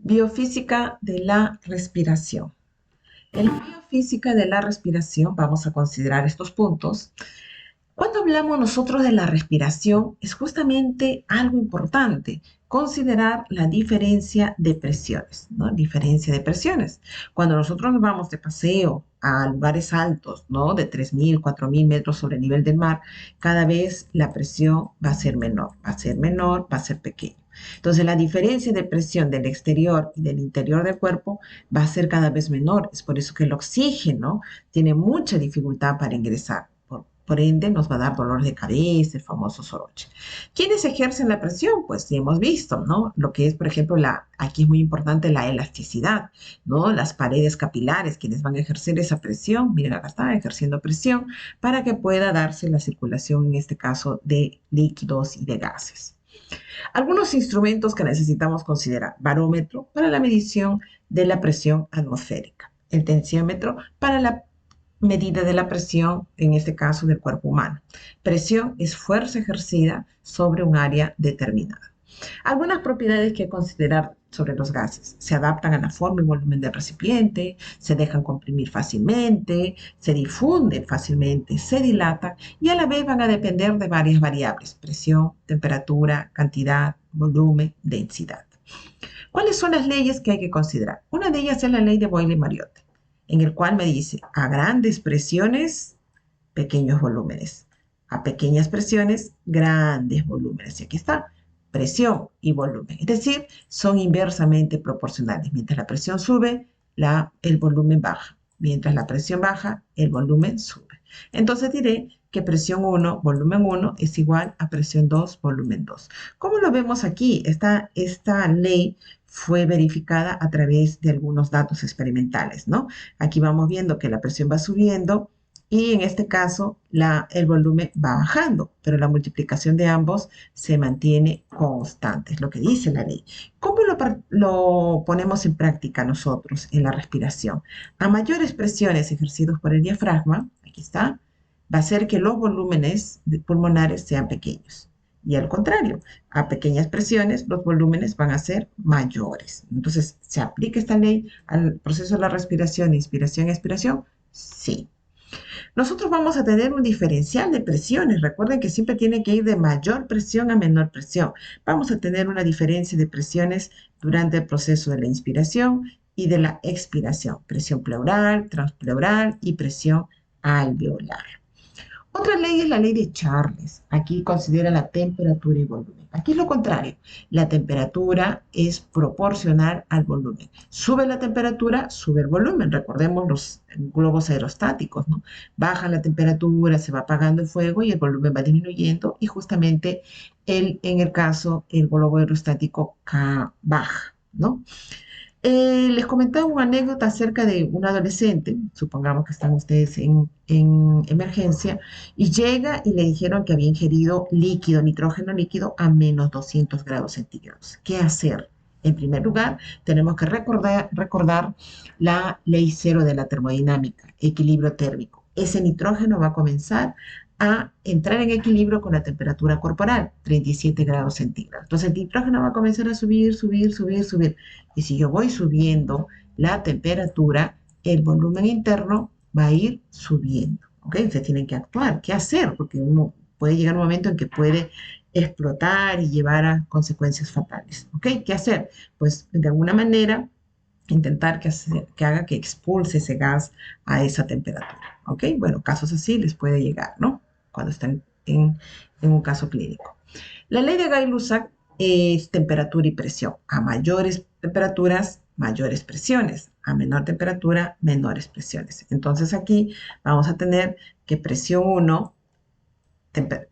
Biofísica de la respiración. En la biofísica de la respiración vamos a considerar estos puntos. Cuando hablamos nosotros de la respiración, es justamente algo importante considerar la diferencia de presiones, ¿no? Diferencia de presiones. Cuando nosotros nos vamos de paseo a lugares altos, ¿no? De 3.000, 4.000 metros sobre el nivel del mar, cada vez la presión va a ser menor, va a ser menor, va a ser pequeña. Entonces, la diferencia de presión del exterior y del interior del cuerpo va a ser cada vez menor. Es por eso que el oxígeno tiene mucha dificultad para ingresar. Por ende, nos va a dar dolor de cabeza, el famoso soroche. ¿Quiénes ejercen la presión? Pues sí hemos visto, ¿no? Lo que es, por ejemplo, aquí es muy importante la elasticidad, ¿no? Las paredes capilares, quienes van a ejercer esa presión, miren, acá está ejerciendo presión para que pueda darse la circulación, en este caso, de líquidos y de gases. Algunos instrumentos que necesitamos considerar: barómetro para la medición de la presión atmosférica, el tensiómetro para la medida de la presión, en este caso del cuerpo humano. Presión es fuerza ejercida sobre un área determinada. Algunas propiedades que considerar sobre los gases: se adaptan a la forma y volumen del recipiente, se dejan comprimir fácilmente, se difunden fácilmente, se dilatan y a la vez van a depender de varias variables: presión, temperatura, cantidad, volumen, densidad. ¿Cuáles son las leyes que hay que considerar? Una de ellas es la ley de Boyle-Mariotte, en el cual me dice: a grandes presiones, pequeños volúmenes; a pequeñas presiones, grandes volúmenes. Y aquí está, presión y volumen. Es decir, son inversamente proporcionales. Mientras la presión sube, el volumen baja. Mientras la presión baja, el volumen sube. Entonces diré que presión 1, volumen 1 es igual a presión 2, volumen 2. ¿Cómo lo vemos aquí? Esta ley fue verificada a través de algunos datos experimentales, ¿no? Aquí vamos viendo que la presión va subiendo y en este caso el volumen va bajando, pero la multiplicación de ambos se mantiene constante, es lo que dice la ley. ¿Cómo lo ponemos en práctica nosotros en la respiración? A mayores presiones ejercidas por el diafragma, aquí está, va a hacer que los volúmenes pulmonares sean pequeños. Y al contrario, a pequeñas presiones los volúmenes van a ser mayores. Entonces, ¿se aplica esta ley al proceso de la respiración, inspiración y expiración? Sí. Nosotros vamos a tener un diferencial de presiones. Recuerden que siempre tiene que ir de mayor presión a menor presión. Vamos a tener una diferencia de presiones durante el proceso de la inspiración y de la expiración. Presión pleural, transpleural y presión alveolar. Otra ley es la ley de Charles. Aquí considera la temperatura y volumen. Aquí es lo contrario. La temperatura es proporcional al volumen. Sube la temperatura, sube el volumen. Recordemos los globos aerostáticos, ¿no? Baja la temperatura, se va apagando el fuego y el volumen va disminuyendo y justamente en el caso, el globo aerostático baja, ¿no? Les comentaba una anécdota acerca de un adolescente, supongamos que están ustedes en emergencia, y llega y le dijeron que había ingerido líquido, nitrógeno líquido a menos 200 grados centígrados. ¿Qué hacer? En primer lugar, tenemos que recordar la ley cero de la termodinámica, equilibrio térmico. Ese nitrógeno va a comenzar a entrar en equilibrio con la temperatura corporal, 37 grados centígrados. Entonces el nitrógeno va a comenzar a subir, subir, subir, subir. Y si yo voy subiendo la temperatura, el volumen interno va a ir subiendo. ¿Ok? Ustedes tienen que actuar. ¿Qué hacer? Porque uno puede llegar un momento en que puede explotar y llevar a consecuencias fatales. ¿Ok? ¿Qué hacer? Pues de alguna manera intentar que haga que expulse ese gas a esa temperatura. ¿Ok? Bueno, casos así les puede llegar, ¿no? Cuando están en un caso clínico. La ley de Gay-Lussac es temperatura y presión. A mayores temperaturas, mayores presiones. A menor temperatura, menores presiones. Entonces aquí vamos a tener que presión 1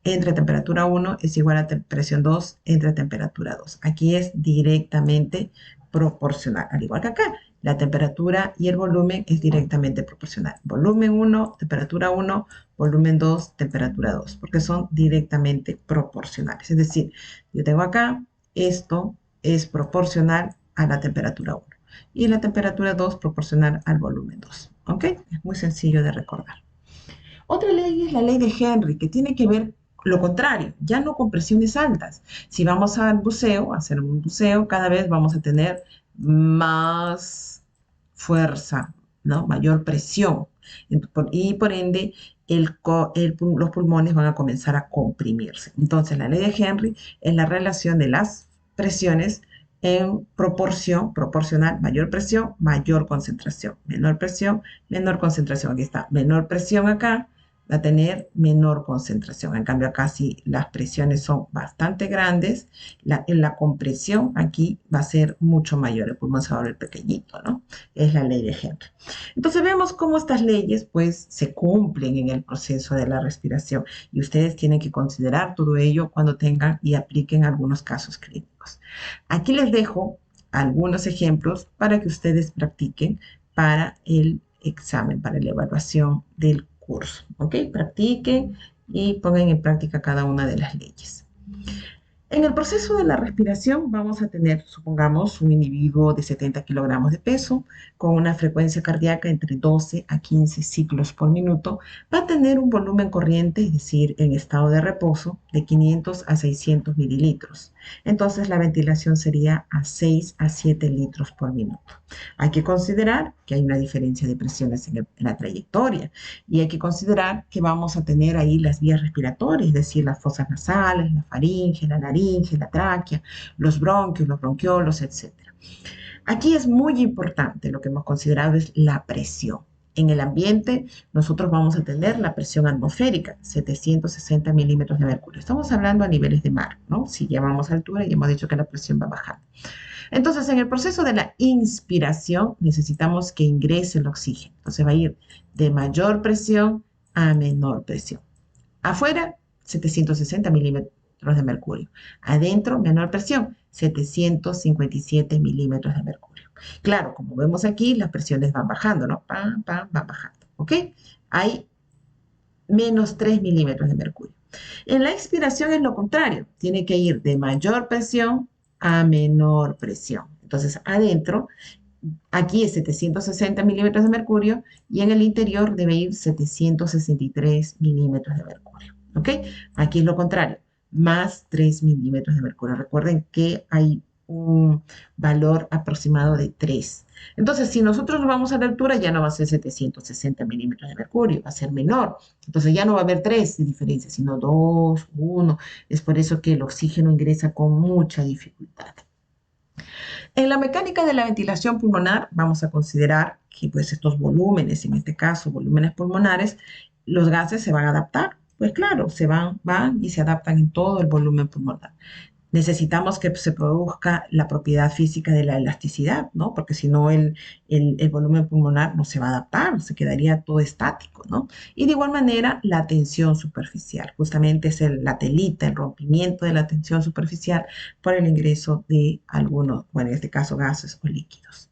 entre temperatura 1 es igual a presión 2 entre temperatura 2. Aquí es directamente proporcional, al igual que acá. La temperatura y el volumen es directamente proporcional. Volumen 1, temperatura 1, volumen 2, temperatura 2, porque son directamente proporcionales. Es decir, yo tengo acá, esto es proporcional a la temperatura 1 y la temperatura 2 proporcional al volumen 2. ¿Ok? Es muy sencillo de recordar. Otra ley es la ley de Henry, que tiene que ver lo contrario, ya no con presiones altas. Si vamos al buceo, a hacer un buceo, cada vez vamos a tener más fuerza, ¿no? Mayor presión. Y por ende, los pulmones van a comenzar a comprimirse. Entonces, la ley de Henry es la relación de las presiones en proporción, proporcional, mayor concentración, menor concentración. Aquí está, menor presión acá, va a tener menor concentración. En cambio, acá sí las presiones son bastante grandes, en la compresión aquí va a ser mucho mayor, el pulmón se va a volver pequeñito, ¿no? Es la ley de Henry. Entonces vemos cómo estas leyes pues se cumplen en el proceso de la respiración y ustedes tienen que considerar todo ello cuando tengan y apliquen algunos casos clínicos. Aquí les dejo algunos ejemplos para que ustedes practiquen para el examen, para la evaluación del curso. ¿Ok? Practiquen y pongan en práctica cada una de las leyes. En el proceso de la respiración vamos a tener, supongamos, un individuo de 70 kilogramos de peso con una frecuencia cardíaca entre 12 a 15 ciclos por minuto. Va a tener un volumen corriente, es decir, en estado de reposo, de 500 a 600 mililitros. Entonces la ventilación sería a 6 a 7 litros por minuto. Hay que considerar que hay una diferencia de presiones en la trayectoria y hay que considerar que vamos a tener ahí las vías respiratorias, es decir, las fosas nasales, la faringe, la laringe, la tráquea, los bronquios, los bronquiolos, etcétera. Aquí es muy importante, lo que hemos considerado es la presión. En el ambiente, nosotros vamos a tener la presión atmosférica, 760 milímetros de mercurio. Estamos hablando a niveles de mar, ¿no? Si llevamos altura, y hemos dicho que la presión va bajando. Entonces, en el proceso de la inspiración, necesitamos que ingrese el oxígeno. Entonces, va a ir de mayor presión a menor presión. Afuera, 760 milímetros de mercurio. Adentro, menor presión, 757 milímetros de mercurio. Claro, como vemos aquí, las presiones van bajando, ¿no? Van bajando, ¿ok? Hay menos 3 milímetros de mercurio. En la expiración es lo contrario, tiene que ir de mayor presión a menor presión. Entonces, adentro, aquí es 760 milímetros de mercurio y en el interior debe ir 763 milímetros de mercurio. ¿Ok? Aquí es lo contrario, más 3 milímetros de mercurio. Recuerden que hay un valor aproximado de 3. Entonces, si nosotros nos vamos a la altura, ya no va a ser 760 milímetros de mercurio, va a ser menor. Entonces, ya no va a haber 3 de diferencia, sino 2, 1. Es por eso que el oxígeno ingresa con mucha dificultad. En la mecánica de la ventilación pulmonar vamos a considerar que pues estos volúmenes, en este caso volúmenes pulmonares, los gases se van a adaptar. Pues claro, van y se adaptan en todo el volumen pulmonar. Necesitamos que se produzca la propiedad física de la elasticidad, ¿no? Porque si no el volumen pulmonar no se va a adaptar, se quedaría todo estático, ¿no? Y de igual manera la tensión superficial, justamente es la telita, el rompimiento de la tensión superficial por el ingreso de algunos, bueno, en este caso gases o líquidos.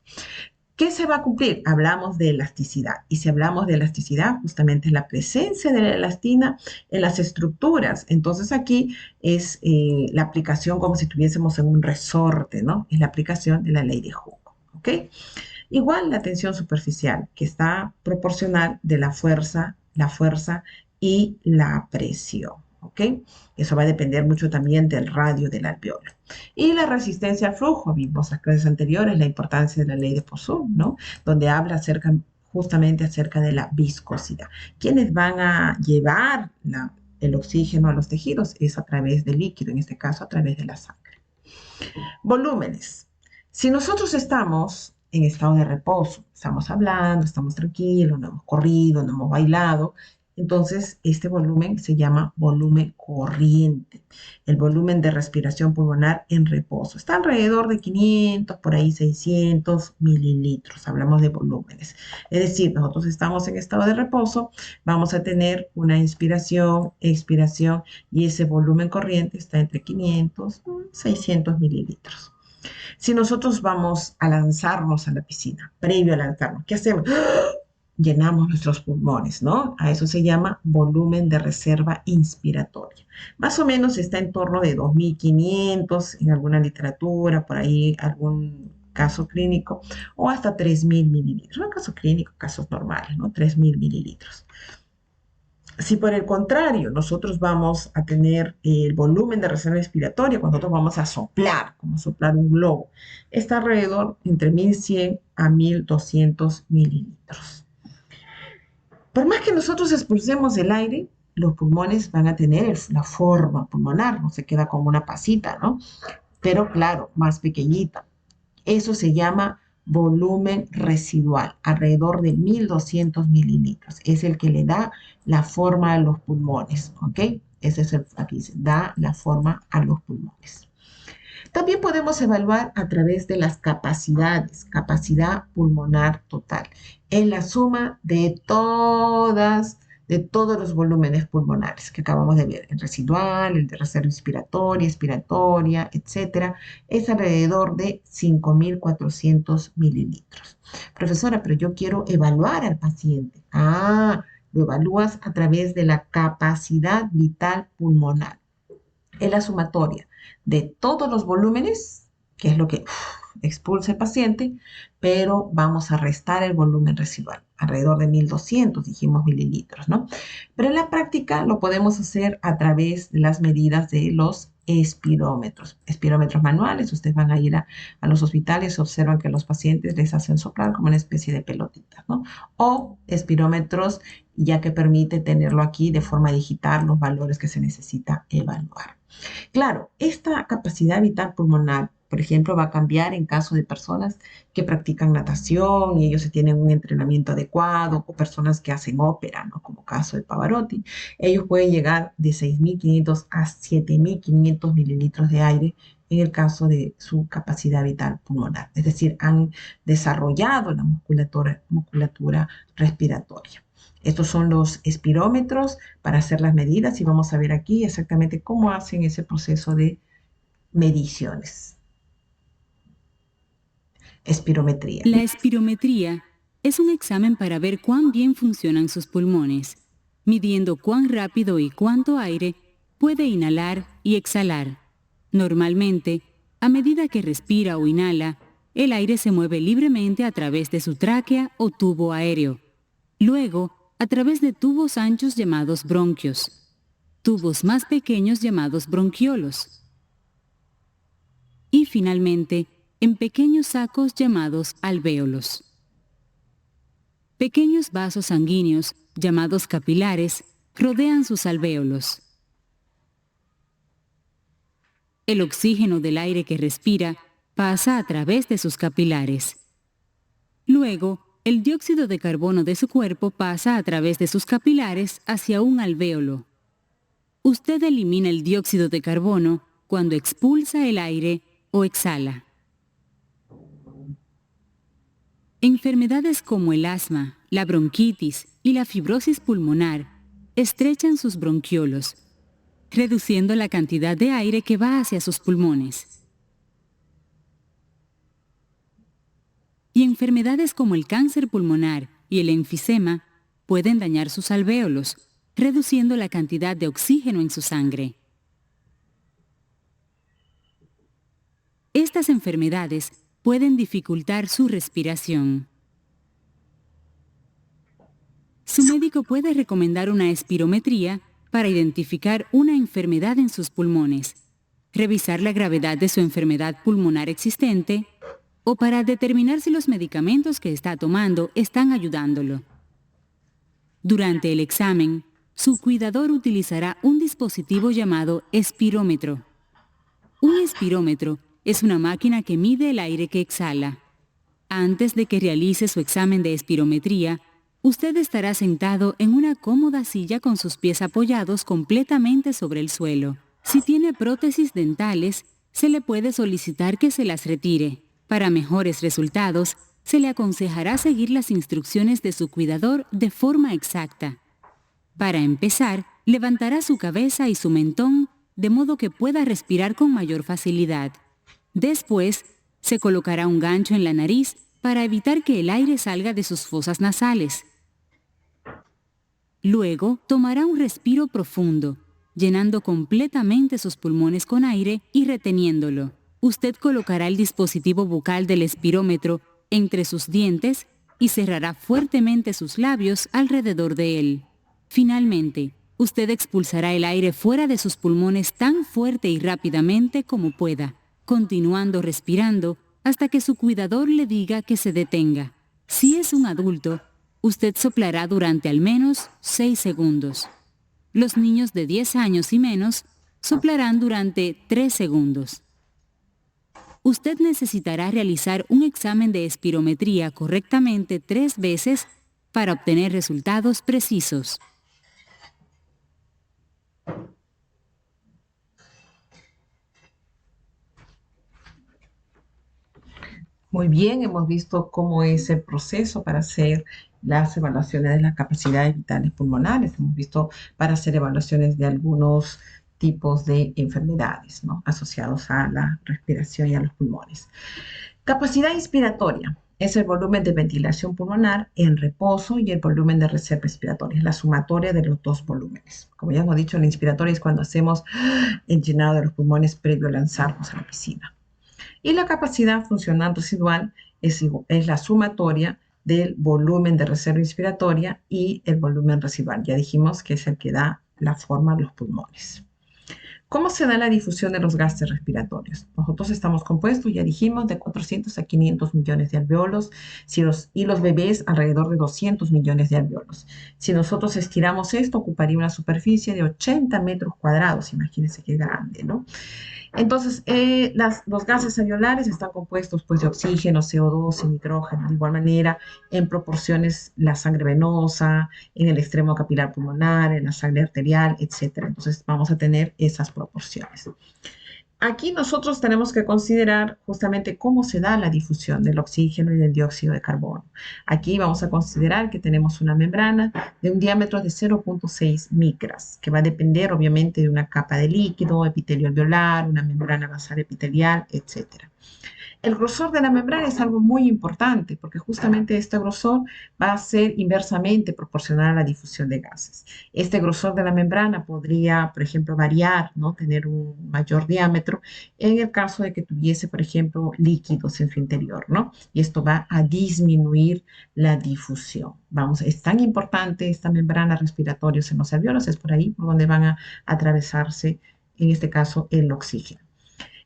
¿Qué se va a cumplir? Hablamos de elasticidad. Y si hablamos de elasticidad, justamente es la presencia de la elastina en las estructuras. Entonces aquí es la aplicación como si estuviésemos en un resorte, ¿no? Es la aplicación de la ley de Hooke, ¿ok? Igual la tensión superficial, que está proporcional de la fuerza y la presión, ¿ok? Eso va a depender mucho también del radio del alveolo. Y la resistencia al flujo, vimos en clases anteriores la importancia de la ley de Poisson, ¿no? Donde habla justamente acerca de la viscosidad. ¿Quiénes van a llevar el oxígeno a los tejidos? Es a través del líquido, en este caso a través de la sangre. Volúmenes. Si nosotros estamos en estado de reposo, estamos hablando, estamos tranquilos, no hemos corrido, no hemos bailado, entonces este volumen se llama volumen corriente. El volumen de respiración pulmonar en reposo está alrededor de 500, por ahí 600 mililitros. Hablamos de volúmenes. Es decir, nosotros estamos en estado de reposo, vamos a tener una inspiración, expiración y ese volumen corriente está entre 500 y 600 mililitros. Si nosotros vamos a lanzarnos a la piscina, previo a lanzarnos, ¿qué hacemos? Llenamos nuestros pulmones, ¿no? A eso se llama volumen de reserva inspiratoria. Más o menos está en torno de 2.500 en alguna literatura, por ahí algún caso clínico, o hasta 3.000 mililitros. No caso clínico, casos normales, ¿no? 3.000 mililitros. Si por el contrario nosotros vamos a tener el volumen de reserva respiratoria, cuando nosotros vamos a soplar, como soplar un globo, está alrededor entre 1100 a 1200 mililitros. Por más que nosotros expulsemos el aire, los pulmones van a tener la forma pulmonar, no se queda como una pasita, ¿no? Pero claro, más pequeñita. Eso se llama volumen residual, alrededor de 1200 mililitros. Es el que le da la forma a los pulmones, ¿ok? Ese es el, aquí dice, da la forma a los pulmones. También podemos evaluar a través de las capacidades, capacidad pulmonar total. Es la suma de todos los volúmenes pulmonares que acabamos de ver, el residual, el de reserva respiratoria, expiratoria, etcétera, es alrededor de 5.400 mililitros. Profesora, pero yo quiero evaluar al paciente. Lo evalúas a través de la capacidad vital pulmonar. Es la sumatoria de todos los volúmenes, que es lo que expulsa el paciente, pero vamos a restar el volumen residual, alrededor de 1200, dijimos mililitros, ¿no? Pero en la práctica lo podemos hacer a través de las medidas de los espirómetros manuales. Ustedes van a ir a los hospitales, observan que los pacientes les hacen soplar como una especie de pelotitas, ¿no? O espirómetros, ya que permite tenerlo aquí de forma digital los valores que se necesita evaluar. Claro, esta capacidad vital pulmonar, por ejemplo, va a cambiar en caso de personas que practican natación y ellos tienen un entrenamiento adecuado, o personas que hacen ópera, ¿no? Como caso de Pavarotti. Ellos pueden llegar de 6.500 a 7.500 mililitros de aire en el caso de su capacidad vital pulmonar. Es decir, han desarrollado la musculatura respiratoria. Estos son los espirómetros para hacer las medidas y vamos a ver aquí exactamente cómo hacen ese proceso de mediciones. Espirometría. La espirometría es un examen para ver cuán bien funcionan sus pulmones, midiendo cuán rápido y cuánto aire puede inhalar y exhalar. Normalmente, a medida que respira o inhala, el aire se mueve libremente a través de su tráquea o tubo aéreo. Luego, a través de tubos anchos llamados bronquios, tubos más pequeños llamados bronquiolos, y finalmente, en pequeños sacos llamados alvéolos. Pequeños vasos sanguíneos, llamados capilares, rodean sus alvéolos. El oxígeno del aire que respira pasa a través de sus capilares. Luego, el dióxido de carbono de su cuerpo pasa a través de sus capilares hacia un alvéolo. Usted elimina el dióxido de carbono cuando expulsa el aire o exhala. Enfermedades como el asma, la bronquitis y la fibrosis pulmonar estrechan sus bronquiolos, reduciendo la cantidad de aire que va hacia sus pulmones. Y enfermedades como el cáncer pulmonar y el enfisema pueden dañar sus alvéolos, reduciendo la cantidad de oxígeno en su sangre. Estas enfermedades pueden dificultar su respiración. Su médico puede recomendar una espirometría para identificar una enfermedad en sus pulmones, revisar la gravedad de su enfermedad pulmonar existente o para determinar si los medicamentos que está tomando están ayudándolo. Durante el examen, su cuidador utilizará un dispositivo llamado espirómetro. Un espirómetro es una máquina que mide el aire que exhala. Antes de que realice su examen de espirometría, usted estará sentado en una cómoda silla con sus pies apoyados completamente sobre el suelo. Si tiene prótesis dentales, se le puede solicitar que se las retire. Para mejores resultados, se le aconsejará seguir las instrucciones de su cuidador de forma exacta. Para empezar, levantará su cabeza y su mentón de modo que pueda respirar con mayor facilidad. Después, se colocará un gancho en la nariz para evitar que el aire salga de sus fosas nasales. Luego, tomará un respiro profundo, llenando completamente sus pulmones con aire y reteniéndolo. Usted colocará el dispositivo bucal del espirómetro entre sus dientes y cerrará fuertemente sus labios alrededor de él. Finalmente, usted expulsará el aire fuera de sus pulmones tan fuerte y rápidamente como pueda, continuando respirando hasta que su cuidador le diga que se detenga. Si es un adulto, usted soplará durante al menos 6 segundos. Los niños de 10 años y menos soplarán durante 3 segundos. Usted necesitará realizar un examen de espirometría correctamente 3 veces para obtener resultados precisos. Muy bien, hemos visto cómo es el proceso para hacer las evaluaciones de las capacidades vitales pulmonares. Hemos visto para hacer evaluaciones de algunos tipos de enfermedades, ¿no?, asociados a la respiración y a los pulmones. Capacidad inspiratoria es el volumen de ventilación pulmonar en reposo y el volumen de reserva respiratoria, es la sumatoria de los dos volúmenes. Como ya hemos dicho, la inspiratoria es cuando hacemos el llenado de los pulmones previo a lanzarnos a la piscina. Y la capacidad funcional residual es la sumatoria del volumen de reserva inspiratoria y el volumen residual. Ya dijimos que es el que da la forma a los pulmones. ¿Cómo se da la difusión de los gases respiratorios? Nosotros estamos compuestos, ya dijimos, de 400 a 500 millones de alveolos y los bebés alrededor de 200 millones de alveolos. Si nosotros estiramos esto, ocuparía una superficie de 80 metros cuadrados. Imagínense qué grande, ¿no? Entonces, los gases alveolares están compuestos pues, de oxígeno, CO2 y nitrógeno. De igual manera, en proporciones la sangre venosa, en el extremo capilar pulmonar, en la sangre arterial, etc. Entonces, vamos a tener esas proporciones. Aquí nosotros tenemos que considerar justamente cómo se da la difusión del oxígeno y del dióxido de carbono. Aquí vamos a considerar que tenemos una membrana de un diámetro de 0.6 micras, que va a depender obviamente de una capa de líquido, epitelio alveolar, una membrana basal epitelial, etc. El grosor de la membrana es algo muy importante porque justamente este grosor va a ser inversamente proporcional a la difusión de gases. Este grosor de la membrana podría, por ejemplo, variar, ¿no?, tener un mayor diámetro en el caso de que tuviese, por ejemplo, líquidos en su interior, ¿no? Y esto va a disminuir la difusión. Es tan importante esta membrana respiratoria en los alveolos, es por ahí por donde van a atravesarse, en este caso, el oxígeno.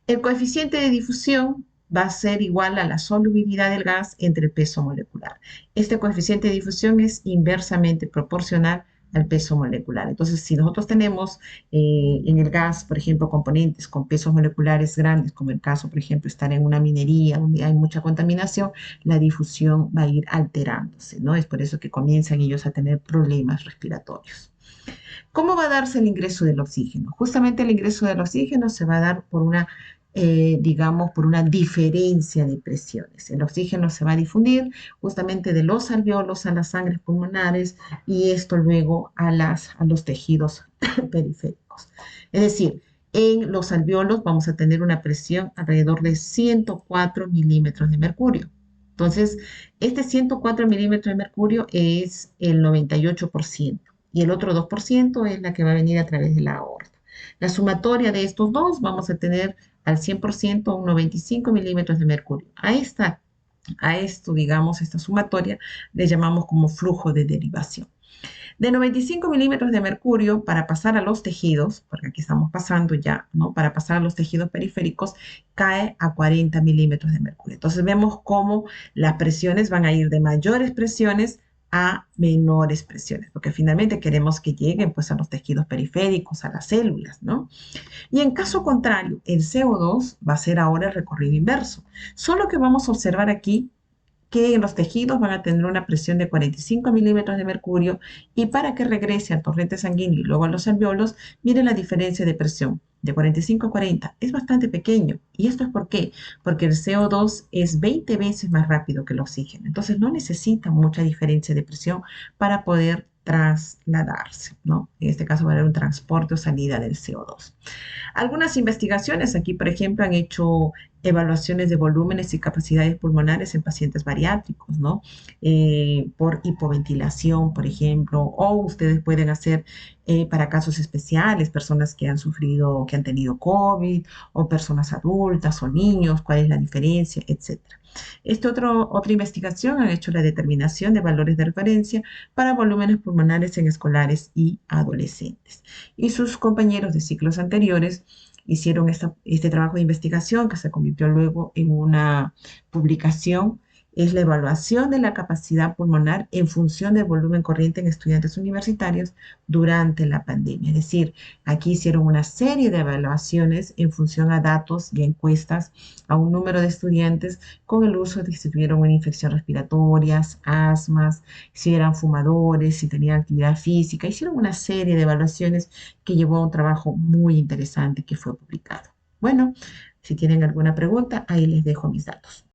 El coeficiente de difusión va a ser igual a la solubilidad del gas entre el peso molecular. Este coeficiente de difusión es inversamente proporcional al peso molecular. Entonces, si nosotros tenemos en el gas, por ejemplo, componentes con pesos moleculares grandes, como el caso, por ejemplo, estar en una minería donde hay mucha contaminación, la difusión va a ir alterándose, ¿no? Es por eso que comienzan ellos a tener problemas respiratorios. ¿Cómo va a darse el ingreso del oxígeno? Justamente el ingreso del oxígeno se va a dar por una por una diferencia de presiones. El oxígeno se va a difundir justamente de los alveolos a las sangres pulmonares y esto luego a los tejidos periféricos. Es decir, en los alveolos vamos a tener una presión alrededor de 104 milímetros de mercurio. Entonces, este 104 milímetros de mercurio es el 98% y el otro 2% es la que va a venir a través de la aorta. La sumatoria de estos dos vamos a tener al 100% un 95 milímetros de mercurio. Esta sumatoria le llamamos como flujo de derivación. De 95 milímetros de mercurio para pasar a los tejidos, porque aquí estamos pasando ya, ¿no?, para pasar a los tejidos periféricos, cae a 40 milímetros de mercurio. Entonces vemos cómo las presiones van a ir de mayores presiones a menores presiones, porque finalmente queremos que lleguen pues a los tejidos periféricos, a las células, ¿no? Y en caso contrario, el CO2 va a ser ahora el recorrido inverso. Solo que vamos a observar aquí que en los tejidos van a tener una presión de 45 milímetros de mercurio y para que regrese al torrente sanguíneo y luego a los alveolos, miren la diferencia de presión. De 45 a 40 es bastante pequeño. ¿Y esto es por qué? Porque el CO2 es 20 veces más rápido que el oxígeno. Entonces no necesita mucha diferencia de presión para poder trasladarse, ¿no? En este caso va a haber un transporte o salida del CO2. Algunas investigaciones aquí, por ejemplo, han hecho evaluaciones de volúmenes y capacidades pulmonares en pacientes bariátricos, ¿no? Por hipoventilación, por ejemplo, o ustedes pueden hacer para casos especiales, personas que han sufrido, que han tenido COVID, o personas adultas o niños, cuál es la diferencia, etcétera. Otra investigación han hecho la determinación de valores de referencia para volúmenes pulmonares en escolares y adolescentes. Y sus compañeros de ciclos anteriores hicieron este trabajo de investigación que se convirtió luego en una publicación. Es la evaluación de la capacidad pulmonar en función del volumen corriente en estudiantes universitarios durante la pandemia. Es decir, aquí hicieron una serie de evaluaciones en función a datos y encuestas a un número de estudiantes con el uso de si tuvieron una infección respiratoria, asmas, si eran fumadores, si tenían actividad física. Hicieron una serie de evaluaciones que llevó a un trabajo muy interesante que fue publicado. Bueno, si tienen alguna pregunta, ahí les dejo mis datos.